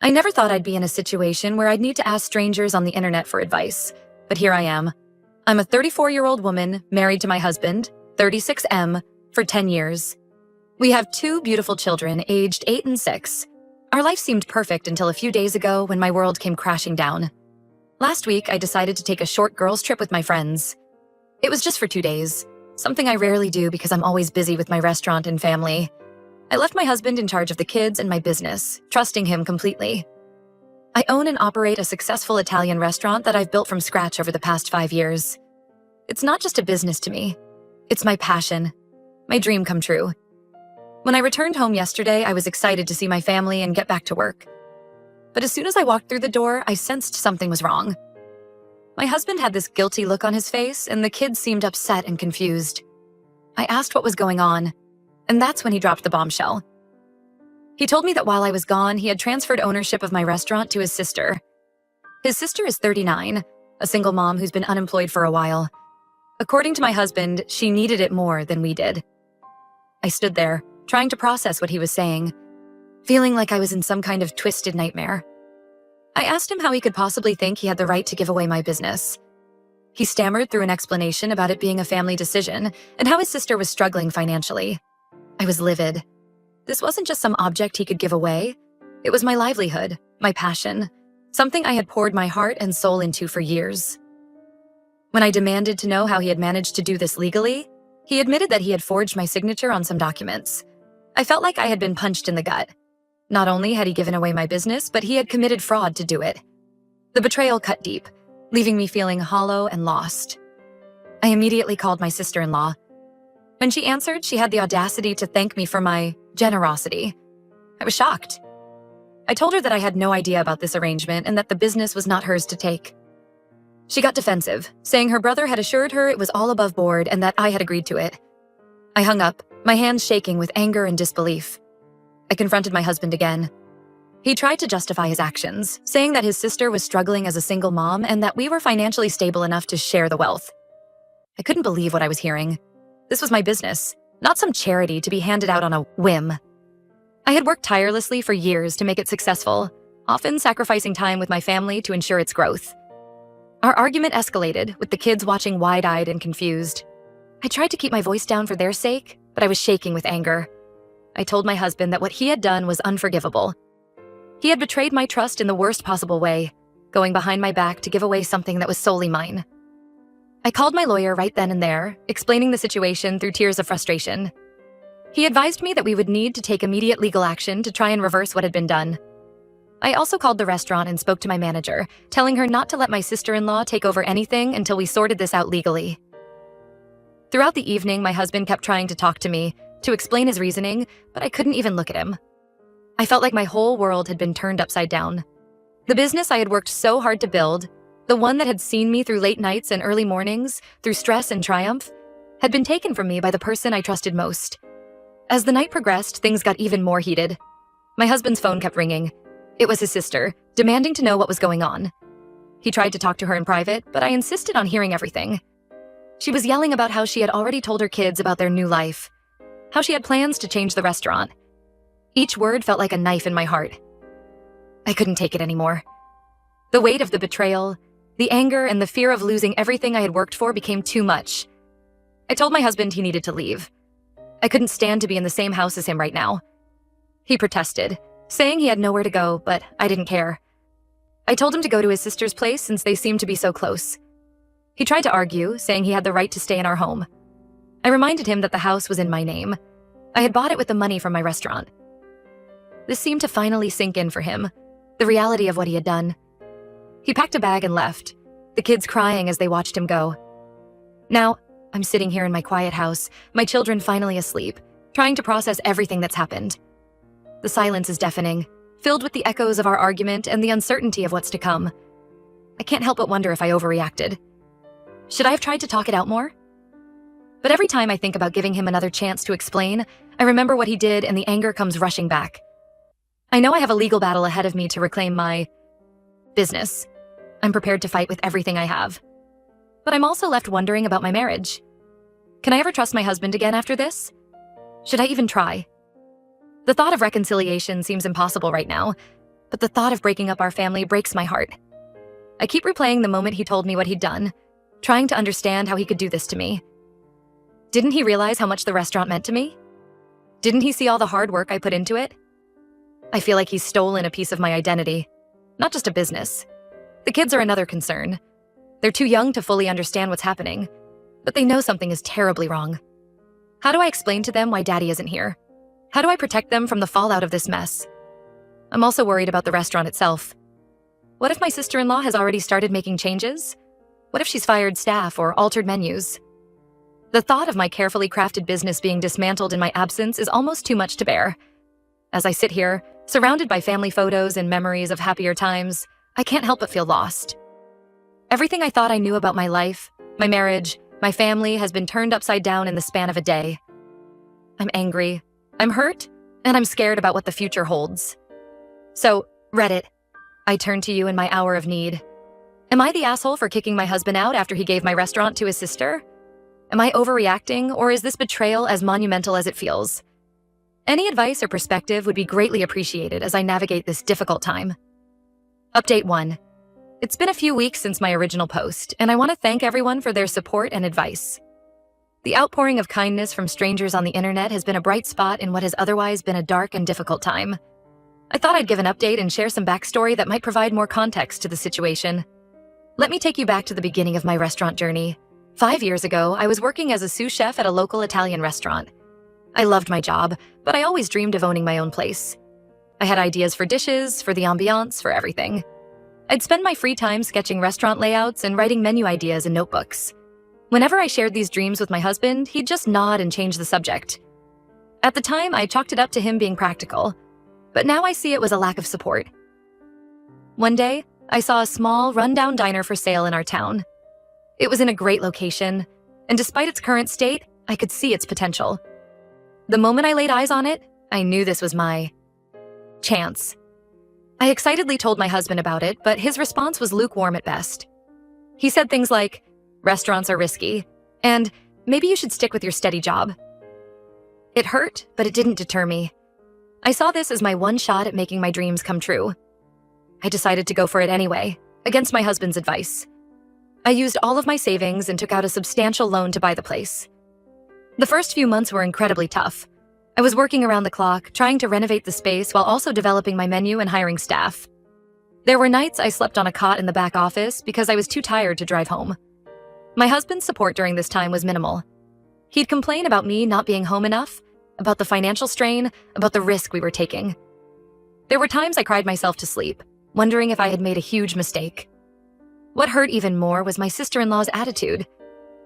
I never thought I'd be in a situation where I'd need to ask strangers on the internet for advice, but here I am. I'm a 34-year-old woman married to my husband, 36M, for 10 years. We have 2 beautiful children aged 8 and 6. Our life seemed perfect until a few days ago when my world came crashing down. Last week, I decided to take a short girls' trip with my friends. It was just for 2 days, something I rarely do because I'm always busy with my restaurant and family. I left my husband in charge of the kids and my business, trusting him completely. I own and operate a successful Italian restaurant that I've built from scratch over the past 5 years. It's not just a business to me. It's my passion, my dream come true. When I returned home yesterday, I was excited to see my family and get back to work. But as soon as I walked through the door, I sensed something was wrong. My husband had this guilty look on his face, and the kids seemed upset and confused. I asked what was going on, and that's when he dropped the bombshell. He told me that while I was gone, he had transferred ownership of my restaurant to his sister. His sister is 39, a single mom who's been unemployed for a while. According to my husband, she needed it more than we did. I stood there, trying to process what he was saying, feeling like I was in some kind of twisted nightmare. I asked him how he could possibly think he had the right to give away my business. He stammered through an explanation about it being a family decision and how his sister was struggling financially. I was livid. This wasn't just some object he could give away. It was my livelihood, my passion, something I had poured my heart and soul into for years. When I demanded to know how he had managed to do this legally, he admitted that he had forged my signature on some documents. I felt like I had been punched in the gut. Not only had he given away my business, but he had committed fraud to do it. The betrayal cut deep, leaving me feeling hollow and lost. I immediately called my sister-in-law. When she answered, she had the audacity to thank me for my generosity. I was shocked. I told her that I had no idea about this arrangement and that the business was not hers to take. She got defensive, saying her brother had assured her it was all above board and that I had agreed to it. I hung up, my hands shaking with anger and disbelief. I confronted my husband again. He tried to justify his actions, saying that his sister was struggling as a single mom and that we were financially stable enough to share the wealth. I couldn't believe what I was hearing. This was my business, not some charity to be handed out on a whim. I had worked tirelessly for years to make it successful, often sacrificing time with my family to ensure its growth. Our argument escalated, with the kids watching wide-eyed and confused. I tried to keep my voice down for their sake, but I was shaking with anger. I told my husband that what he had done was unforgivable. He had betrayed my trust in the worst possible way, going behind my back to give away something that was solely mine. I called my lawyer right then and there, explaining the situation through tears of frustration. He advised me that we would need to take immediate legal action to try and reverse what had been done. I also called the restaurant and spoke to my manager, telling her not to let my sister-in-law take over anything until we sorted this out legally. Throughout the evening, my husband kept trying to talk to me, to explain his reasoning, but I couldn't even look at him. I felt like my whole world had been turned upside down. The business I had worked so hard to build, the one that had seen me through late nights and early mornings, through stress and triumph, had been taken from me by the person I trusted most. As the night progressed, things got even more heated. My husband's phone kept ringing. It was his sister, demanding to know what was going on. He tried to talk to her in private, but I insisted on hearing everything. She was yelling about how she had already told her kids about their new life, how she had plans to change the restaurant. Each word felt like a knife in my heart. I couldn't take it anymore. The weight of the betrayal, the anger, and the fear of losing everything I had worked for became too much. I told my husband he needed to leave. I couldn't stand to be in the same house as him right now. He protested, saying he had nowhere to go, but I didn't care. I told him to go to his sister's place since they seemed to be so close. He tried to argue, saying he had the right to stay in our home. I reminded him that the house was in my name. I had bought it with the money from my restaurant. This seemed to finally sink in for him, the reality of what he had done. He packed a bag and left, the kids crying as they watched him go. Now, I'm sitting here in my quiet house, my children finally asleep, trying to process everything that's happened. The silence is deafening, filled with the echoes of our argument and the uncertainty of what's to come. I can't help but wonder if I overreacted. Should I have tried to talk it out more? But every time I think about giving him another chance to explain, I remember what he did and the anger comes rushing back. I know I have a legal battle ahead of me to reclaim my business. I'm prepared to fight with everything I have. But I'm also left wondering about my marriage. Can I ever trust my husband again after this? Should I even try? The thought of reconciliation seems impossible right now, but the thought of breaking up our family breaks my heart. I keep replaying the moment he told me what he'd done, trying to understand how he could do this to me. Didn't he realize how much the restaurant meant to me? Didn't he see all the hard work I put into it? I feel like he's stolen a piece of my identity, not just a business. The kids are another concern. They're too young to fully understand what's happening, but they know something is terribly wrong. How do I explain to them why Daddy isn't here? How do I protect them from the fallout of this mess? I'm also worried about the restaurant itself. What if my sister-in-law has already started making changes? What if she's fired staff or altered menus? The thought of my carefully crafted business being dismantled in my absence is almost too much to bear. As I sit here, surrounded by family photos and memories of happier times, I can't help but feel lost. Everything I thought I knew about my life, my marriage, my family has been turned upside down in the span of a day. I'm angry, I'm hurt, and I'm scared about what the future holds. So, Reddit, I turn to you in my hour of need. Am I the asshole for kicking my husband out after he gave my restaurant to his sister? Am I overreacting, or is this betrayal as monumental as it feels? Any advice or perspective would be greatly appreciated as I navigate this difficult time. Update 1. It's been a few weeks since my original post, and I want to thank everyone for their support and advice. The outpouring of kindness from strangers on the internet has been a bright spot in what has otherwise been a dark and difficult time. I thought I'd give an update and share some backstory that might provide more context to the situation. Let me take you back to the beginning of my restaurant journey. 5 years ago, I was working as a sous chef at a local Italian restaurant. I loved my job, but I always dreamed of owning my own place. I had ideas for dishes, for the ambiance, for everything. I'd spend my free time sketching restaurant layouts and writing menu ideas in notebooks. Whenever I shared these dreams with my husband, he'd just nod and change the subject. At the time, I chalked it up to him being practical, but now I see it was a lack of support. One day, I saw a small, rundown diner for sale in our town. It was in a great location, and despite its current state, I could see its potential. The moment I laid eyes on it, I knew this was my chance. I excitedly told my husband about it, but his response was lukewarm at best. He said things like, "Restaurants are risky," and "maybe you should stick with your steady job." It hurt, but it didn't deter me. I saw this as my one shot at making my dreams come true. I decided to go for it anyway, against my husband's advice. I used all of my savings and took out a substantial loan to buy the place. The first few months were incredibly tough. I was working around the clock, trying to renovate the space while also developing my menu and hiring staff. There were nights I slept on a cot in the back office because I was too tired to drive home. My husband's support during this time was minimal. He'd complain about me not being home enough, about the financial strain, about the risk we were taking. There were times I cried myself to sleep, wondering if I had made a huge mistake. What hurt even more was my sister-in-law's attitude.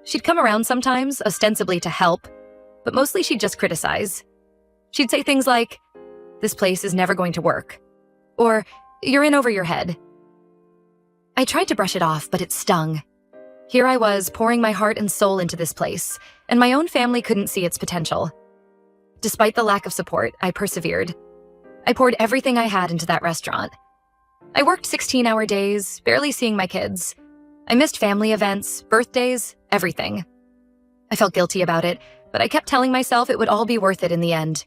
She'd come around sometimes, ostensibly to help, but mostly she'd just criticize. She'd say things like, "This place is never going to work," or "You're in over your head." I tried to brush it off, but it stung. Here I was, pouring my heart and soul into this place, and my own family couldn't see its potential. Despite the lack of support, I persevered. I poured everything I had into that restaurant. I worked 16-hour days, barely seeing my kids. I missed family events, birthdays, everything. I felt guilty about it, but I kept telling myself it would all be worth it in the end.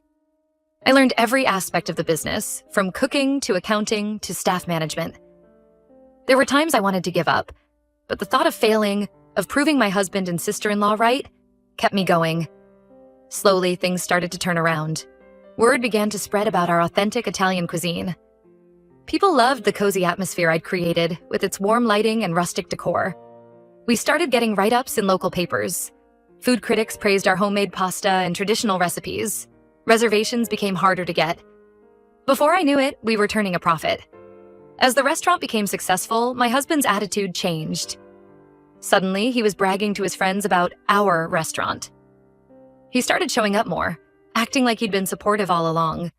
I learned every aspect of the business, from cooking to accounting to staff management. There were times I wanted to give up, but the thought of failing, of proving my husband and sister-in-law right, kept me going. Slowly, things started to turn around. Word began to spread about our authentic Italian cuisine. People loved the cozy atmosphere I'd created, with its warm lighting and rustic decor. We started getting write-ups in local papers. Food critics praised our homemade pasta and traditional recipes. Reservations became harder to get. Before I knew it, we were turning a profit. As the restaurant became successful, my husband's attitude changed. Suddenly, he was bragging to his friends about our restaurant. He started showing up more, acting like he'd been supportive all along.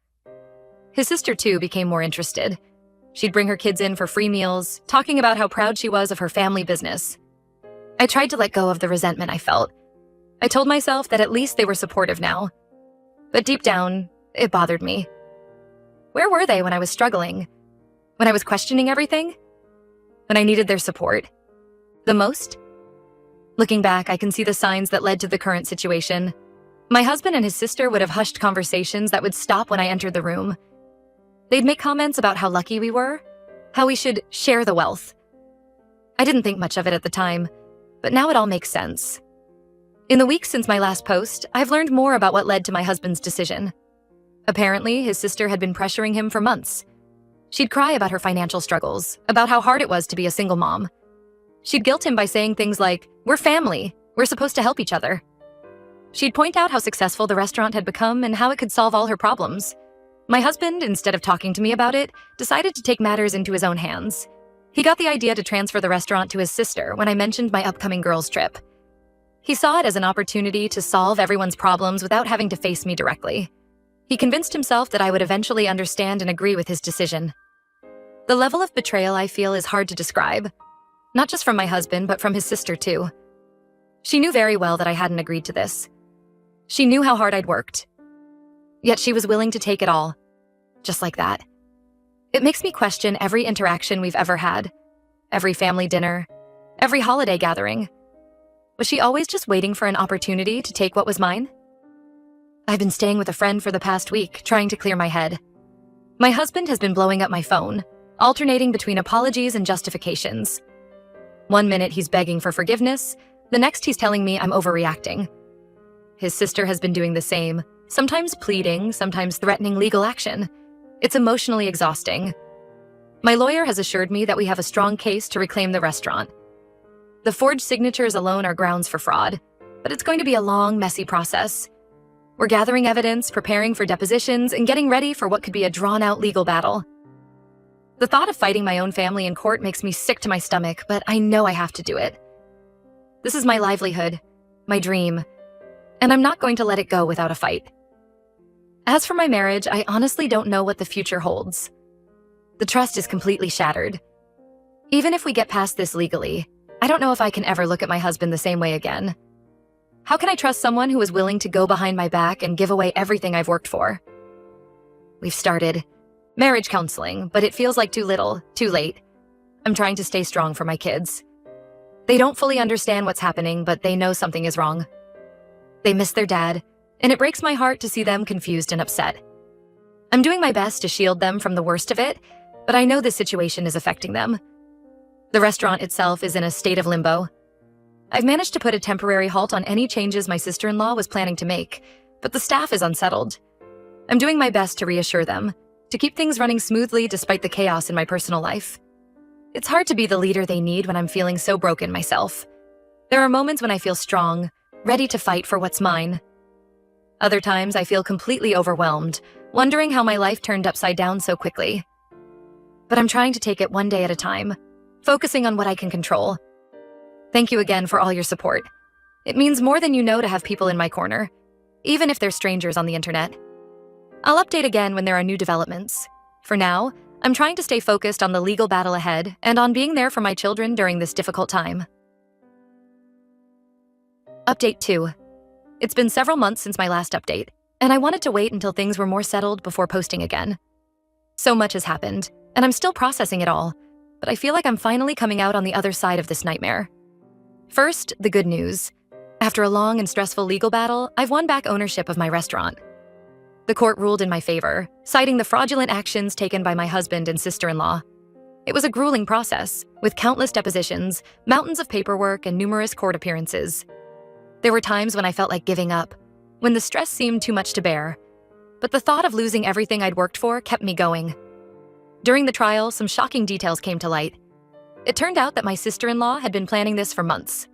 His sister, too, became more interested. She'd bring her kids in for free meals, talking about how proud she was of her family business. I tried to let go of the resentment I felt. I told myself that at least they were supportive now. But deep down, it bothered me. Where were they when I was struggling? When I was questioning everything? When I needed their support? The most? Looking back, I can see the signs that led to the current situation. My husband and his sister would have hushed conversations that would stop when I entered the room. They'd make comments about how lucky we were, how we should share the wealth. I didn't think much of it at the time, but now it all makes sense. In the weeks since my last post, I've learned more about what led to my husband's decision. Apparently, his sister had been pressuring him for months. She'd cry about her financial struggles, about how hard it was to be a single mom. She'd guilt him by saying things like, "We're family, we're supposed to help each other." She'd point out how successful the restaurant had become and how it could solve all her problems. My husband, instead of talking to me about it, decided to take matters into his own hands. He got the idea to transfer the restaurant to his sister when I mentioned my upcoming girls' trip. He saw it as an opportunity to solve everyone's problems without having to face me directly. He convinced himself that I would eventually understand and agree with his decision. The level of betrayal I feel is hard to describe, not just from my husband, but from his sister too. She knew very well that I hadn't agreed to this. She knew how hard I'd worked. Yet she was willing to take it all, just like that. It makes me question every interaction we've ever had, every family dinner, every holiday gathering. Was she always just waiting for an opportunity to take what was mine? I've been staying with a friend for the past week, trying to clear my head. My husband has been blowing up my phone, alternating between apologies and justifications. One minute he's begging for forgiveness, the next he's telling me I'm overreacting. His sister has been doing the same, sometimes pleading, sometimes threatening legal action. It's emotionally exhausting. My lawyer has assured me that we have a strong case to reclaim the restaurant. The forged signatures alone are grounds for fraud, but it's going to be a long, messy process. We're gathering evidence, preparing for depositions, and getting ready for what could be a drawn-out legal battle. The thought of fighting my own family in court makes me sick to my stomach, but I know I have to do it. This is my livelihood, my dream, and I'm not going to let it go without a fight. As for my marriage, I honestly don't know what the future holds. The trust is completely shattered. Even if we get past this legally, I don't know if I can ever look at my husband the same way again. How can I trust someone who is willing to go behind my back and give away everything I've worked for? We've started marriage counseling, but it feels like too little, too late. I'm trying to stay strong for my kids. They don't fully understand what's happening, but they know something is wrong. They miss their dad, and it breaks my heart to see them confused and upset. I'm doing my best to shield them from the worst of it, but I know this situation is affecting them. The restaurant itself is in a state of limbo. I've managed to put a temporary halt on any changes my sister-in-law was planning to make, but the staff is unsettled. I'm doing my best to reassure them, to keep things running smoothly despite the chaos in my personal life. It's hard to be the leader they need when I'm feeling so broken myself. There are moments when I feel strong, ready to fight for what's mine. Other times I feel completely overwhelmed, wondering how my life turned upside down so quickly. But I'm trying to take it one day at a time, focusing on what I can control. Thank you again for all your support. It means more than you know to have people in my corner, even if they're strangers on the internet. I'll update again when there are new developments. For now, I'm trying to stay focused on the legal battle ahead and on being there for my children during this difficult time. Update 2. It's been several months since my last update, and I wanted to wait until things were more settled before posting again. So much has happened, and I'm still processing it all, but I feel like I'm finally coming out on the other side of this nightmare. First, the good news. After a long and stressful legal battle, I've won back ownership of my restaurant. The court ruled in my favor, citing the fraudulent actions taken by my husband and sister-in-law. It was a grueling process, with countless depositions, mountains of paperwork, and numerous court appearances. There were times when I felt like giving up, when the stress seemed too much to bear. But the thought of losing everything I'd worked for kept me going. During the trial, some shocking details came to light. It turned out that my sister-in-law had been planning this for months.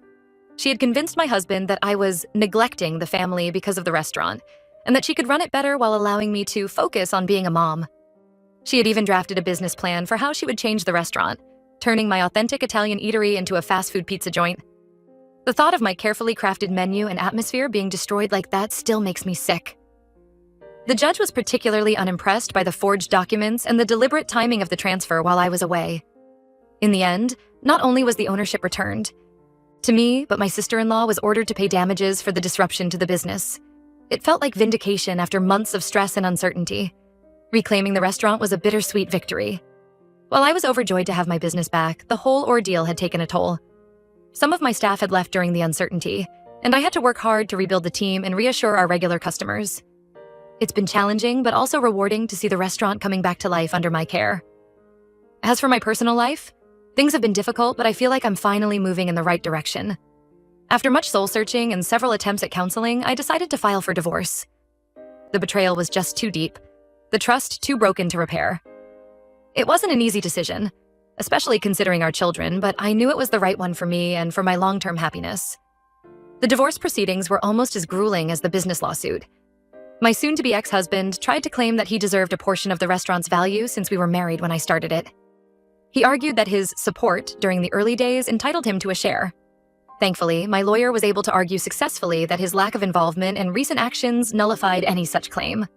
She had convinced my husband that I was neglecting the family because of the restaurant, and that she could run it better while allowing me to focus on being a mom. She had even drafted a business plan for how she would change the restaurant, turning my authentic Italian eatery into a fast food pizza joint. The thought of my carefully crafted menu and atmosphere being destroyed like that still makes me sick. The judge was particularly unimpressed by the forged documents and the deliberate timing of the transfer while I was away. In the end, not only was the ownership returned to me, but my sister-in-law was ordered to pay damages for the disruption to the business. It felt like vindication after months of stress and uncertainty. Reclaiming the restaurant was a bittersweet victory. While I was overjoyed to have my business back, the whole ordeal had taken a toll. Some of my staff had left during the uncertainty, and I had to work hard to rebuild the team and reassure our regular customers. It's been challenging, but also rewarding to see the restaurant coming back to life under my care. As for my personal life, things have been difficult, but I feel like I'm finally moving in the right direction. After much soul-searching and several attempts at counseling, I decided to file for divorce. The betrayal was just too deep, the trust too broken to repair. It wasn't an easy decision, especially considering our children, but I knew it was the right one for me and for my long-term happiness. The divorce proceedings were almost as grueling as the business lawsuit. My soon-to-be ex-husband tried to claim that he deserved a portion of the restaurant's value since we were married when I started it. He argued that his support during the early days entitled him to a share. Thankfully, my lawyer was able to argue successfully that his lack of involvement and recent actions nullified any such claim.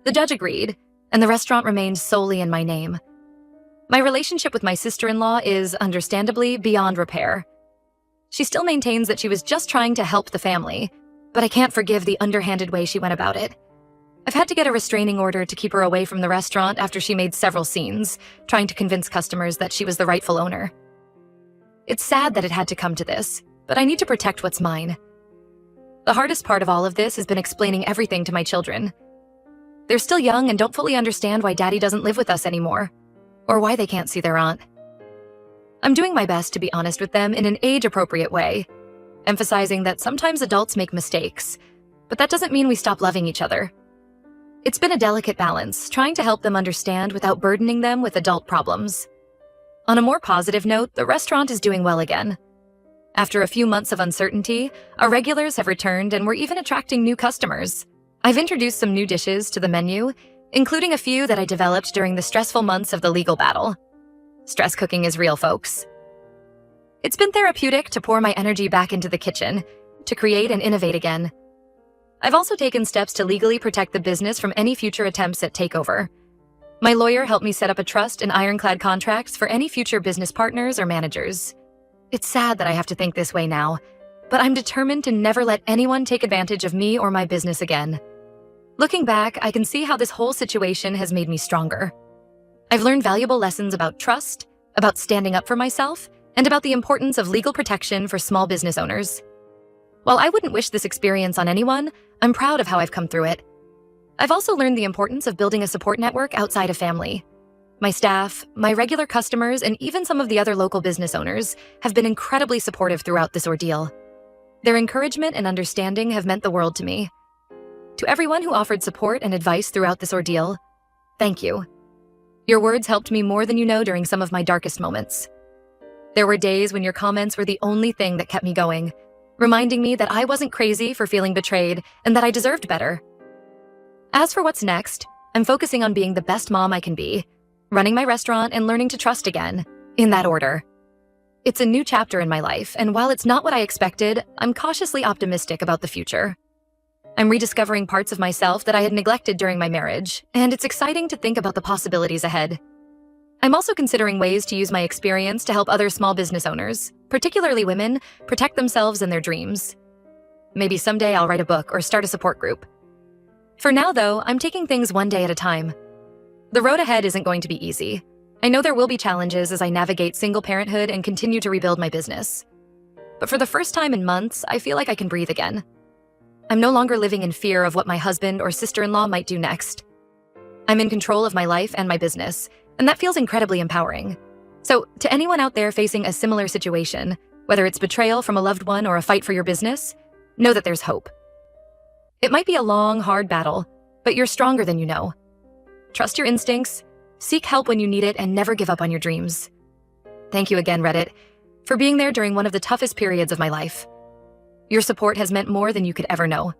The judge agreed, and the restaurant remained solely in my name. My relationship with my sister-in-law is, understandably, beyond repair. She still maintains that she was just trying to help the family, but I can't forgive the underhanded way she went about it. I've had to get a restraining order to keep her away from the restaurant after she made several scenes, trying to convince customers that she was the rightful owner. It's sad that it had to come to this, but I need to protect what's mine. The hardest part of all of this has been explaining everything to my children. They're still young and don't fully understand why Daddy doesn't live with us anymore, or why they can't see their aunt. I'm doing my best to be honest with them in an age-appropriate way, emphasizing that sometimes adults make mistakes, but that doesn't mean we stop loving each other. It's been a delicate balance, trying to help them understand without burdening them with adult problems. On a more positive note, the restaurant is doing well again. After a few months of uncertainty, our regulars have returned and we're even attracting new customers. I've introduced some new dishes to the menu, including a few that I developed during the stressful months of the legal battle. Stress cooking is real, folks. It's been therapeutic to pour my energy back into the kitchen, to create and innovate again. I've also taken steps to legally protect the business from any future attempts at takeover. My lawyer helped me set up a trust and ironclad contracts for any future business partners or managers. It's sad that I have to think this way now, but I'm determined to never let anyone take advantage of me or my business again. Looking back, I can see how this whole situation has made me stronger. I've learned valuable lessons about trust, about standing up for myself, and about the importance of legal protection for small business owners. While I wouldn't wish this experience on anyone, I'm proud of how I've come through it. I've also learned the importance of building a support network outside of family. My staff, my regular customers, and even some of the other local business owners have been incredibly supportive throughout this ordeal. Their encouragement and understanding have meant the world to me. To everyone who offered support and advice throughout this ordeal, thank you. Your words helped me more than you know during some of my darkest moments. There were days when your comments were the only thing that kept me going, reminding me that I wasn't crazy for feeling betrayed and that I deserved better. As for what's next, I'm focusing on being the best mom I can be, running my restaurant and learning to trust again, in that order. It's a new chapter in my life, and while it's not what I expected, I'm cautiously optimistic about the future. I'm rediscovering parts of myself that I had neglected during my marriage, and it's exciting to think about the possibilities ahead. I'm also considering ways to use my experience to help other small business owners, particularly women, protect themselves and their dreams. Maybe someday I'll write a book or start a support group. For now, though, I'm taking things one day at a time. The road ahead isn't going to be easy. I know there will be challenges as I navigate single parenthood and continue to rebuild my business. But for the first time in months, I feel like I can breathe again. I'm no longer living in fear of what my husband or sister-in-law might do next. I'm in control of my life and my business, and that feels incredibly empowering. So, to anyone out there facing a similar situation, whether it's betrayal from a loved one or a fight for your business, know that there's hope. It might be a long, hard battle, but you're stronger than you know. Trust your instincts, seek help when you need it, and never give up on your dreams. Thank you again, Reddit, for being there during one of the toughest periods of my life. Your support has meant more than you could ever know.